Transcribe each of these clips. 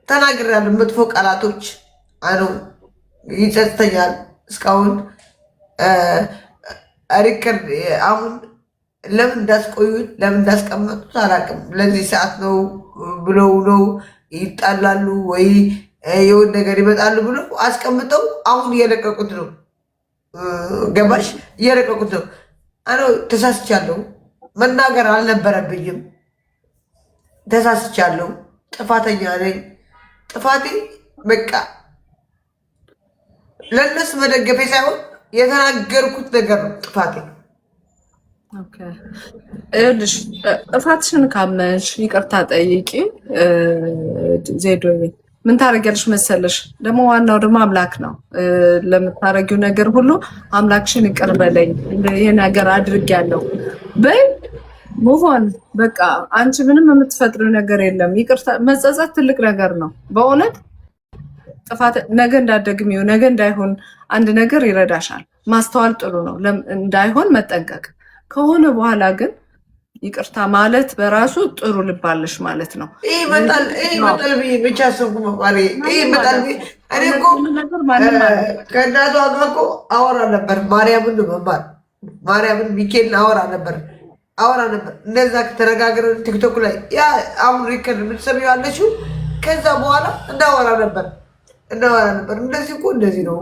ተናግሬያለሁ። መጥፎ ቃላቶች አኑ ይጸጽተኛል። እስካሁን ሪከርድ አሁን ለምን እንዳስቆዩት ለምን እንዳስቀመጡት አላውቅም። ለዚህ ሰዓት ነው ብለው ነው ይጣላሉ ወይ የሆነ ነገር ይመጣሉ ብለው አስቀምጠው አሁን እየለቀቁት ነው። ገባሽ? እየለቀቁት ነው። አኖ ተሳስቻለሁ። መናገር አልነበረብኝም። ተሳስቻለሁ። ጥፋተኛ ነኝ። ጥፋቴ በቃ ለእነሱ መደገፌ ሳይሆን የተናገርኩት ነገር ነው ጥፋቴ። ይኸውልሽ ጥፋትሽን ካመንሽ ይቅርታ ጠይቂ። ዜዶ ምን ታደርጊያለሽ መሰለሽ? ደግሞ ዋናው ደግሞ አምላክ ነው። ለምታረጊው ነገር ሁሉ አምላክሽን ይቅር በለኝ ይህ ነገር አድርጊያለሁ በይ። ሙቮን በቃ አንቺ ምንም የምትፈጥሪው ነገር የለም። ይቅርታ መጸጸት ትልቅ ነገር ነው በእውነት። ጥፋት ነገ እንዳትደግሚው ነገ እንዳይሆን አንድ ነገር ይረዳሻል። ማስተዋል ጥሩ ነው፣ እንዳይሆን መጠንቀቅ ከሆነ በኋላ ግን ይቅርታ ማለት በራሱ ጥሩ ልባለሽ ማለት ነው። ይህ ይመጣል ብዬ ብቻ ሰብኩ መባል ይህ ይመጣል ብዬ እኔ እኮ ከእናቷ ጋር እኮ አወራ ነበር። ማርያምን መባል ማርያምን ሚካኤልን አወራ ነበር። እንደዛ ከተነጋገርን ቲክቶክ ላይ ያ አሁን ሪከርድ የምትሰሚው ያለችው ከዛ በኋላ እንዳወራ ነበር። እንደዚህ እኮ እንደዚህ ነው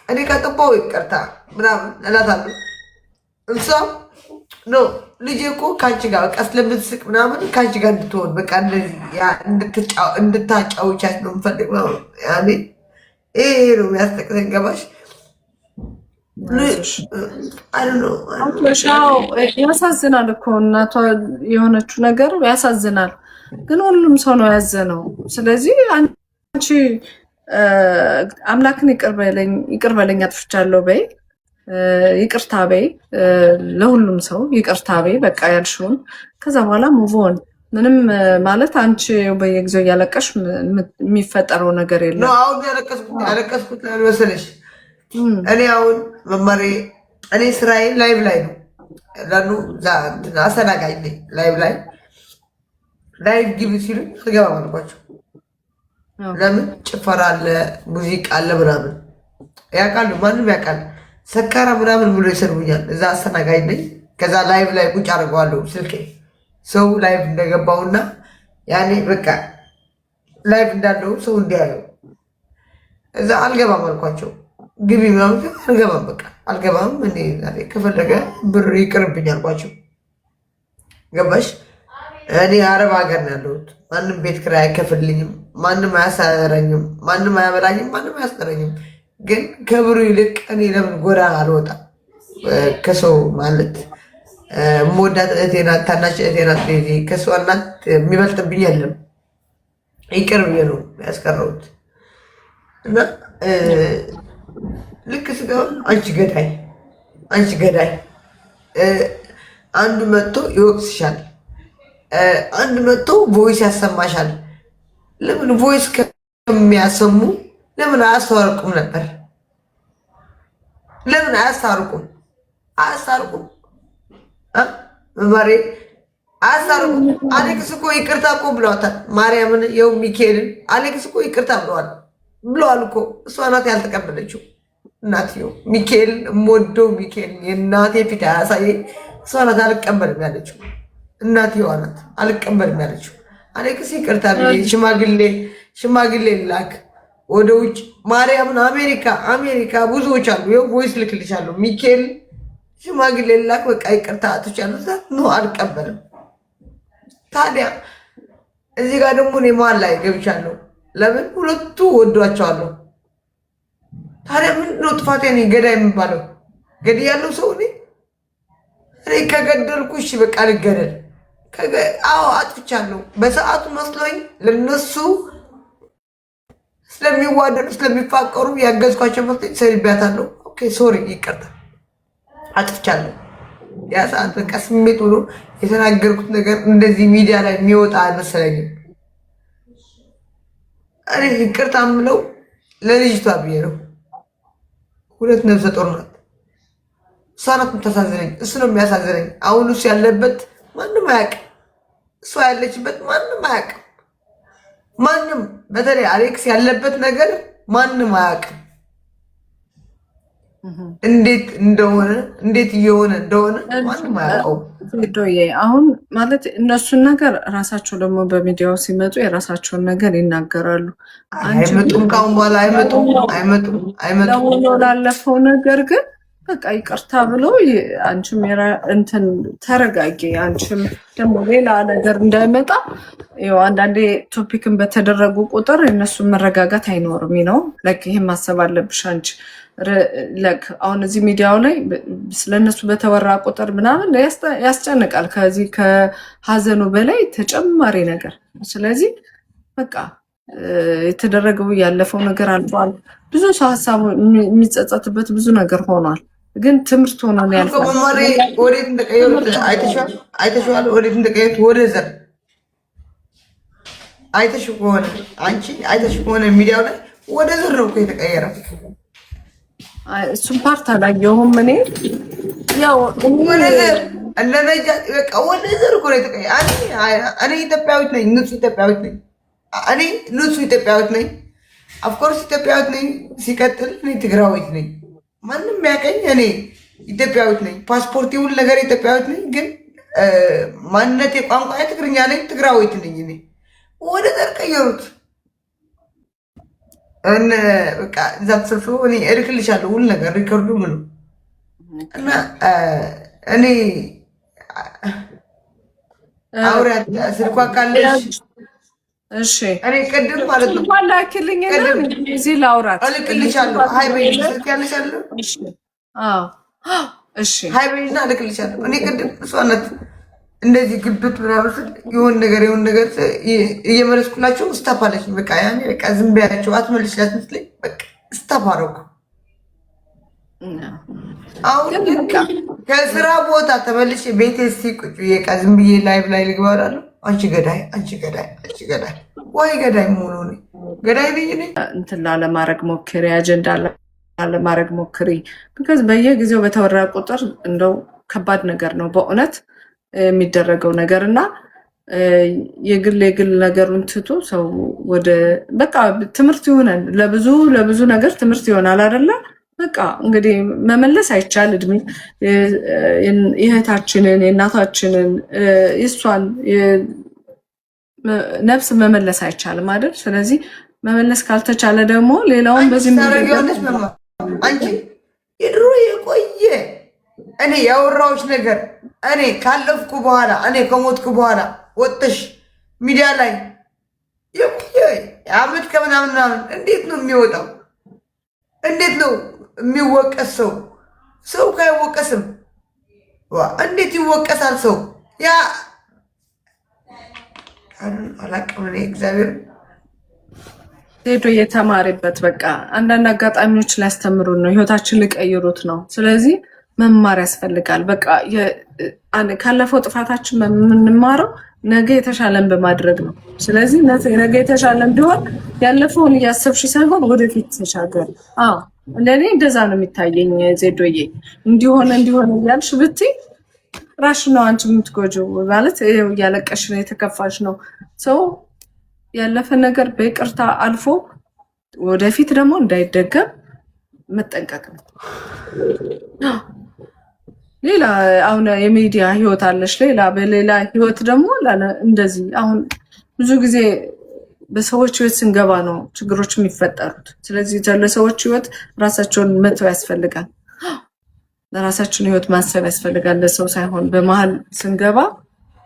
እኔ ከጥባው ይቅርታ ምናምን እላታለሁ። እሷ ኖ ልጄ እኮ ከአንቺ ጋር በቃ ስለምትስቅ ምናምን ከአንቺ ጋር እንድትሆን በቃ እንድታጫውቻት ነው የምፈልግ ነው። ያኔ ይሄ ነው የሚያስጠቅሰኝ። ገባሽ? ያሳዝናል እኮ እናቷ የሆነችው ነገር ያሳዝናል። ግን ሁሉም ሰው ነው ያዘነው። ስለዚህ አንቺ አምላክን ይቅር በለኝ አጥፍቻለሁ በይ፣ ይቅርታ በይ፣ ለሁሉም ሰው ይቅርታ በይ በቃ ያልሽውን። ከዛ በኋላ ሙቮን ምንም ማለት አንቺ በየጊዜው እያለቀሽ የሚፈጠረው ነገር የለም። አሁን ያለቀስኩት መሰለሽ እኔ አሁን መማሬ እኔ ስራዬ ላይቭ ላይ ነው ለኑ አስተናጋጅ ነኝ። ላይቭ ግቢ ሲሉ አልገባም አልኳቸው። ለምን ጭፈራ አለ ሙዚቃ አለ ምናምን ያውቃሉ፣ ማንም ያውቃል። ሰካራ ምናምን ብሎ ይሰድቡኛል። እዛ አስተናጋጅ ነኝ። ከዛ ላይቭ ላይ ቁጭ አድርገዋለሁ ስልኬ ሰው ላይቭ እንደገባውና ያኔ በቃ ላይቭ እንዳለው ሰው እንዲያየው እዛ አልገባም አልኳቸው። ግቢ ምናምን አልገባም፣ በቃ አልገባም። እኔ ከፈለገ ብር ይቅርብኝ አልኳቸው። ገባሽ? እኔ አረብ ሀገር ነው ያለሁት። ማንም ቤት ኪራይ አይከፍልኝም፣ ማንም አያሳረኝም፣ ማንም አያበላኝም፣ ማንም አያስጠረኝም። ግን ከብሩ ይልቅ እኔ ለምን ጎዳና አልወጣም? ከሰው ማለት የምወዳት እህቴ ናት፣ ታናሽ እህቴ ናት። ከሰው እናት የሚበልጥብኝ የለም። ይቅር ብዬ ነው ያስቀረሁት እና ልክ ስገባ አንቺ ገዳይ አንዱ መጥቶ ይወቅስሻል፣ አንዱ መጥቶ ቮይስ ያሰማሻል። ለምን ቮይስ ከሚያሰሙ ለምን አያስታርቁም ነበር? ለምን አያስታርቁም? መማሬ አያስታርቁም። አሌክስ እኮ ይቅርታ እኮ ብለዋታል። ማርያምን የው ሚካኤልን አሌክስ እኮ ይቅርታ ብለዋል እኮ። እሷ ናት ያልተቀበለችው። እናትየው ሚካኤል የምወደው ሚካኤል የእናቴ ፊት አያሳየኝ። እሷ ናት አልቀበልም ያለችው። እናትየዋ ናት አልቀበልም ያለችው። አሌክስ ይቅርታ ብዬ ሽማግሌ ላክ ወደ ውጭ ማርያምን አሜሪካ ብዙዎች አሉ። ይኸው ቮይስ ልክልሻለሁ። ሚካኤል ሽማግሌ ላክ በቃ ይቅርታ አትቻለሁ። ኖ አልቀበልም። ታዲያ እዚህ ጋር ደግሞ እኔ መሀል ላይ ገብቻለሁ። ለምን ሁለቱ ወዷቸዋለሁ። ታዲያ ምንድነው ጥፋቴ? እኔ ገዳይ የሚባለው ገዳይ ያለው ሰው እኔ ከገደልኩ እሺ በቃ ልገደል። አዎ አጥፍቻለሁ። በሰዓቱ መስሎኝ ለነሱ ስለሚዋደዱ ስለሚፋቀሩ ያገዝኳቸው መስሎኝ ሰድቤያታለሁ። ኦኬ ሶሪ፣ ይቅርታ አጥፍቻለሁ። ያ ሰዓት በቃ ስሜት ሆኖ የተናገርኩት ነገር እንደዚህ ሚዲያ ላይ የሚወጣ አልመሰለኝም። እኔ ይቅርታ የምለው ለልጅቷ ብዬ ነው። ሁለት ነፍሰ ጡር ናት። እሷ ናት የምታሳዝነኝ። እሱ ነው የሚያሳዝነኝ። አሁን እሱ ያለበት ማንም አያውቅም። እሷ ያለችበት ማንም አያውቅም። ማንም በተለይ አሌክስ ያለበት ነገር ማንም አያውቅም። እንዴት እንደሆነ እንዴት እየሆነ እንደሆነ ማንም አያውቀውም። አሁን ማለት እነሱን ነገር ራሳቸው ደግሞ በሚዲያው ሲመጡ የራሳቸውን ነገር ይናገራሉ። አይመጡም፣ ካሁን በኋላ አይመጡም። ላለፈው ነገር ግን በቃ ይቅርታ ብሎ አንቺም እንትን ተረጋጊ። አንቺም ደግሞ ሌላ ነገር እንዳይመጣ አንዳንዴ ቶፒክን በተደረጉ ቁጥር እነሱን መረጋጋት አይኖርም ነው። ይህም ማሰብ አለብሽ አንቺ አሁን እዚህ ሚዲያው ላይ ስለነሱ በተወራ ቁጥር ምናምን ያስጨንቃል። ከዚህ ከሀዘኑ በላይ ተጨማሪ ነገር። ስለዚህ በቃ የተደረገው ያለፈው ነገር አልፏል። ብዙ ሰው ሀሳቡ የሚጸጸትበት ብዙ ነገር ሆኗል። ግን ትምህርት ሆኖ ያልፋል። ወዴት እንደቀየሩት አይተሽዋል። ወዴት እንደቀየሩት ወደ ዘር አይተሽ ከሆነ አንቺ አይተሽ ከሆነ ሚዲያው ላይ ወደ ዘር ነው እኮ የተቀየረው። እሱም ፓርት አላየሁም እኔ ያው ወደ ዘር እኮ ነው የተቀየረው። እኔ ኢትዮጵያዊት ነኝ፣ ንጹህ ኢትዮጵያዊት ነኝ። እኔ ንጹህ ኢትዮጵያዊት ነኝ። ኦፍኮርስ ኢትዮጵያዊት ነኝ። ሲቀጥል እኔ ትግራዊት ነኝ። ማንም ያቀኝ እኔ ኢትዮጵያዊት ነኝ። ፓስፖርት ሁሉ ነገር ኢትዮጵያዊት ነኝ። ግን ማንነቴ ቋንቋ ትግርኛ ነኝ፣ ትግራዊት ነኝ። እኔ ወደ ዘር ቀየሩት። በቃ እዛ ተሰብስቦ እኔ እልክልሻለሁ ሁሉ ነገር ሪከርዱ ምኑ እና እኔ አውሪያት ስልኳ ካለሽ እሺ፣ እኔ ቅድም ማለት ነው ላኪልኝ እዚህ ላውራት እልክልሻለሁ። ሀይ በይ ስልክ ያለሻለሁ። እሺ ሀይ በይና እልክልሻለሁ። እኔ ቅድም እሷ ናት እንደዚህ ግብት ምናምን ስል የሆነ ነገር እየመለስኩላቸው ስታፕ አለችኝ። በቃ ያኔ በቃ ዝም በያቸው አትመልሽላት መስለኝ በቃ ስታፕ አደረኩ። አሁን ከስራ ቦታ ተመልሼ ቤቴ ቁጭ ብዬ በቃ ዝም ብዬ ላይቭ ላይ ልግባ እላለሁ። አንቺ ገዳይ፣ አንቺ ገዳይ፣ አንቺ ገዳይ፣ ወይ ገዳይ መሆኑ ገዳይ ነኝ እኔ። እንትን ላለማድረግ ሞክሪ፣ አጀንዳ ላለማድረግ ሞክሪ። ቢካዝ በየጊዜው በተወራ ቁጥር እንደው ከባድ ነገር ነው በእውነት የሚደረገው ነገር እና የግል ነገሩን ትቶ ሰው ወደ በቃ ትምህርት ይሆናል። ለብዙ ነገር ትምህርት ይሆናል አይደለ? በቃ እንግዲህ መመለስ አይቻል። እድሜ የእህታችንን የእናታችንን የእሷን ነፍስ መመለስ አይቻልም አይደል? ስለዚህ መመለስ ካልተቻለ ደግሞ ሌላውን በዚህ አንቺ የድሮ የቆየ እኔ ያወራዎች ነገር እኔ ካለፍኩ በኋላ እኔ ከሞትኩ በኋላ ወጥተሽ ሚዲያ ላይ የቆየ አመት ከምናምን ምናምን እንዴት ነው የሚወጣው? እንዴት ነው የሚወቀስ? ሰው ካይወቀስም እንዴት ይወቀሳል ሰው? ያ አላቅም እኔ እግዚአብሔር ሄዶ የተማሪበት በቃ አንዳንድ አጋጣሚዎች ሊያስተምሩን ነው፣ ህይወታችን ሊቀይሩት ነው። ስለዚህ መማር ያስፈልጋል። በቃ ካለፈው ጥፋታችን የምንማረው ነገ የተሻለን በማድረግ ነው። ስለዚህ ነገ የተሻለን ቢሆን ያለፈውን እያሰብሽ ሳይሆን ወደፊት ተሻገር። ለእኔ እንደዛ ነው የሚታየኝ። ዜዶዬ እንዲሆነ እያልሽ ብትይ ራሽ ነው አንቺ የምትጎጂው። ማለት እያለቀሽ ነው፣ የተከፋሽ ነው። ሰው ያለፈ ነገር በይቅርታ አልፎ ወደፊት ደግሞ እንዳይደገም መጠንቀቅ ነው። ሌላ አሁን የሚዲያ ህይወት አለሽ፣ በሌላ ህይወት ደግሞ እንደዚህ አሁን ብዙ ጊዜ በሰዎች ህይወት ስንገባ ነው ችግሮች የሚፈጠሩት። ስለዚህ ለሰዎች ህይወት ራሳቸውን መተው ያስፈልጋል። ለራሳችን ህይወት ማሰብ ያስፈልጋል፣ ለሰው ሳይሆን። በመሀል ስንገባ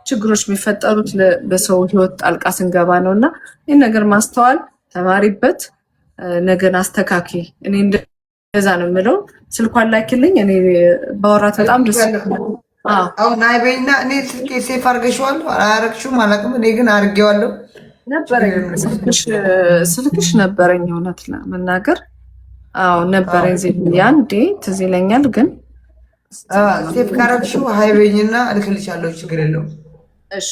ችግሮች የሚፈጠሩት በሰው ህይወት ጣልቃ ስንገባ ነው። እና ይህን ነገር ማስተዋል፣ ተማሪበት፣ ነገን አስተካኪ። እኔ እንደዛ ነው የምለው። ስልኳን ላኪልኝ፣ እኔ ባወራት በጣም ደስ ይላል። አሁን አይበይና እኔ ስልኬ ሴፍ አድርገሽዋለሁ አላረግሽውም አላውቅም። እኔ ግን አድርጌዋለሁ። ስልክሽ ነበረኝ እውነት ለመናገር ነበረኝ። አንዴ ትዝ ይለኛል። ግን ሴፍ ካረግሽው ሀይበኝና እልክልሻለሁ። ችግር የለውም። እሺ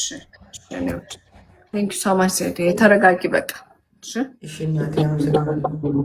ቴንክ ዩ ሶ ማች። ተረጋጊ በቃ። እሺ እናቴ አመሰግናለሁ።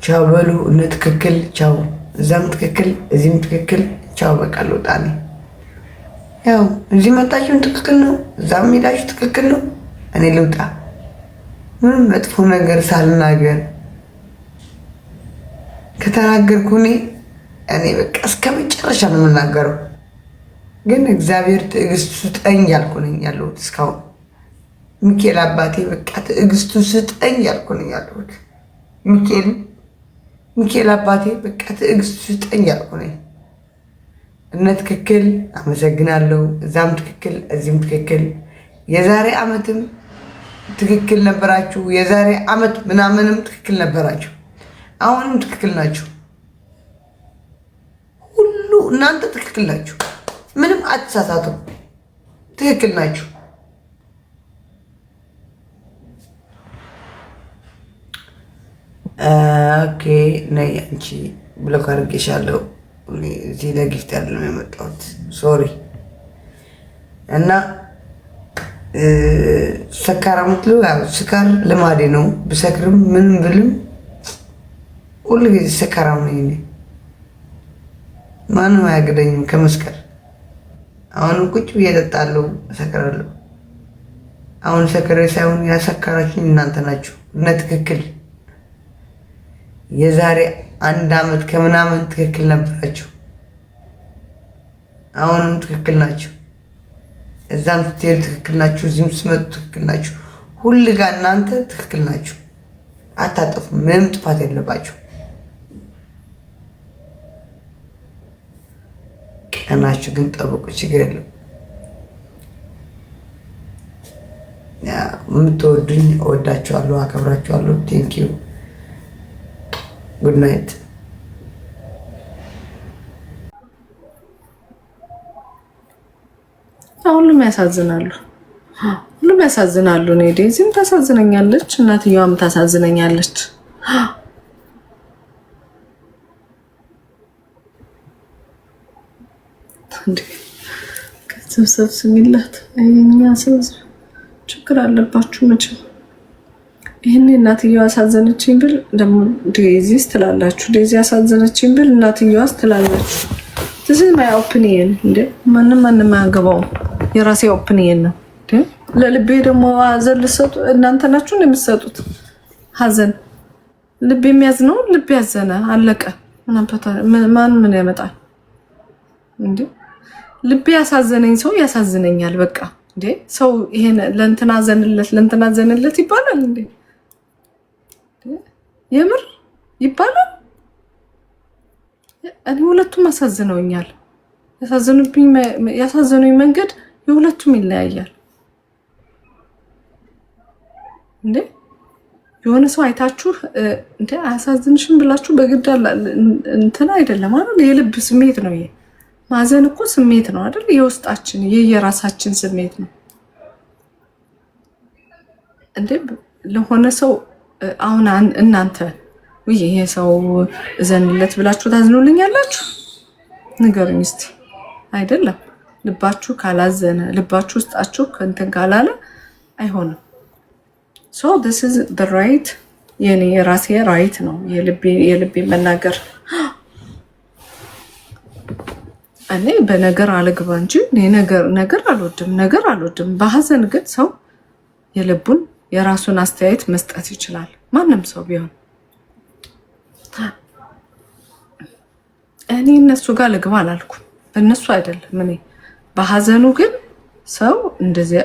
ቻው በሉ። እነ ትክክል ቻው፣ እዛም ትክክል እዚህም ትክክል ቻው። በቃ ልውጣ እኔ። ያው እዚህ መጣችሁም ትክክል ነው፣ እዛም ሄዳችሁ ትክክል ነው። እኔ ልውጣ፣ ምንም መጥፎ ነገር ሳልናገር። ከተናገርኩ እኔ በቃ እስከ መጨረሻ ነው የምናገረው። ግን እግዚአብሔር ትዕግስቱ ስጠኝ ያልኩ ነኝ ያለሁት እስካሁን። ሚካኤል አባቴ በቃ ትዕግስቱ ስጠኝ ያልኩ ነኝ ያለሁት። ሚካኤል አባቴ በቃ ትዕግስቱ ስጠኝ ያልኩ ነኝ። እነ ትክክል አመሰግናለሁ። እዛም ትክክል እዚህም ትክክል። የዛሬ ዓመትም ትክክል ነበራችሁ። የዛሬ ዓመት ምናምንም ትክክል ነበራችሁ። አሁንም ትክክል ናችሁ። ሁሉ እናንተ ትክክል ናችሁ። ምንም አትሳሳቱም። ትክክል ናችሁ። ኦኬ ነይ አንቺ ብሎክ አድርጌሻለሁ። እዚህ ለጊፍት ያለው የመጣሁት ሶሪ። እና ሰካራ ምትሉ ስካር ልማዴ ነው። ብሰክርም ምንም ብልም ሁሉ ጊዜ ሰካራም ነኝ። ማንም አያግደኝም ከመስከር። አሁንም ቁጭ ብዬ እጠጣለሁ፣ እሰክራለሁ። አሁን ሰከሬ ሳይሆን ያሰካራችሁኝ እናንተ ናችሁ። እነ ትክክል የዛሬ 1 ዓመት ከምናምን ትክክል ነበራችሁ። አሁንም ትክክል ናችሁ። እዛም ስትሄዱ ትክክል ናችሁ፣ እዚህም ስትመጡ ትክክል ናችሁ። ሁሉ ጋር እናንተ ትክክል ናችሁ። አታጠፉም። ምንም ጥፋት የለባችሁ። ቀናችሁ ግን ጠብቁ፣ ችግር የለም። የምትወዱኝ እወዳችኋለሁ፣ አከብራችኋለሁ። ቴንኪዩ ጉድ ናይት። ሁሉም ያሳዝናሉ፣ ሁሉም ያሳዝናሉ። እኔ ዴዚም ታሳዝነኛለች፣ እናትየዋም ታሳዝነኛለች። ከሰብሰብ ስሚላት እኛ ሰው ችግር አለባችሁ መቼም። ይህኔ እናትየዋ አሳዘነችኝ ብል ደግሞ ዴዚስ ትላላችሁ፣ ዴዚ አሳዘነችኝ ብል እናትየዋስ ትላላችሁ። this is my opinion እንዴ ማንም አያገባውም። የራሴ ኦፒኒየን ነው። ለልቤ ደግሞ ሀዘን ልሰጡ እናንተ ናችሁ የምትሰጡት። ሀዘን ልብ የሚያዝነው ልብ ያዘነ አለቀ። ማን ምን ያመጣል እንዴ? ልቤ ያሳዘነኝ ሰው ያሳዝነኛል። በቃ እንዴ ሰው ይሄን ለእንትና ዘንለት ይባላል እንዴ? የምር ይባላል? እኔ ሁለቱም አሳዝነውኛል። ያሳዘኑኝ መንገድ የሁለቱም ይለያያል። እንዴ የሆነ ሰው አይታችሁ እንዴ አያሳዝንሽም ብላችሁ በግድ እንትና አይደለም አይደል? የልብ ስሜት ነው ይሄ። ማዘን እኮ ስሜት ነው አይደል? የውስጣችን የራሳችን ስሜት ነው እንዴ። ለሆነ ሰው አሁን እናንተ ይሄ ሰው እዘንለት ብላችሁ ታዝኑልኛላችሁ? ንገሩኝ እስቲ። አይደለም ልባችሁ ካላዘነ፣ ልባችሁ ውስጣችሁ እንትን ካላለ አይሆንም። so this is the right የኔ የራሴ ራይት ነው የልቤ መናገር። እኔ በነገር አልግባ እንጂ ነገር አልወድም። በሀዘን ግን ሰው የልቡን የራሱን አስተያየት መስጠት ይችላል። ማንም ሰው ቢሆን እኔ እነሱ ጋር ልግባ አላልኩም። በእነሱ አይደለም። እኔ በሀዘኑ ግን ሰው እንደዚህ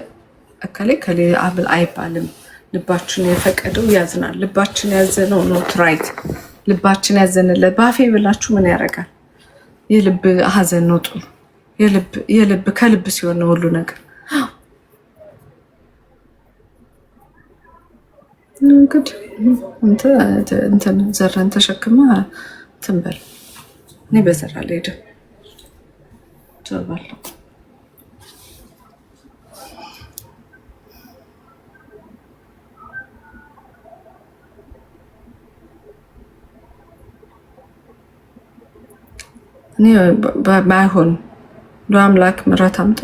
እከሌ ከሌ አብል አይባልም። ልባችን የፈቀደው ያዝናል። ልባችን ያዘነው ነው ራይት። ልባችን ያዘነለት ባፌ ብላችሁ ምን ያደርጋል? የልብ ሀዘን ነው ጥሩ። የልብ ከልብ ሲሆን ነው ሁሉ ነገር። እንግዲህ እንትን ዘረን ተሸክማ ትንበል። እኔ በዘራ አልሄድም ተባለ። እኔ ባይሆን ለአምላክ ምሕረት አምጥ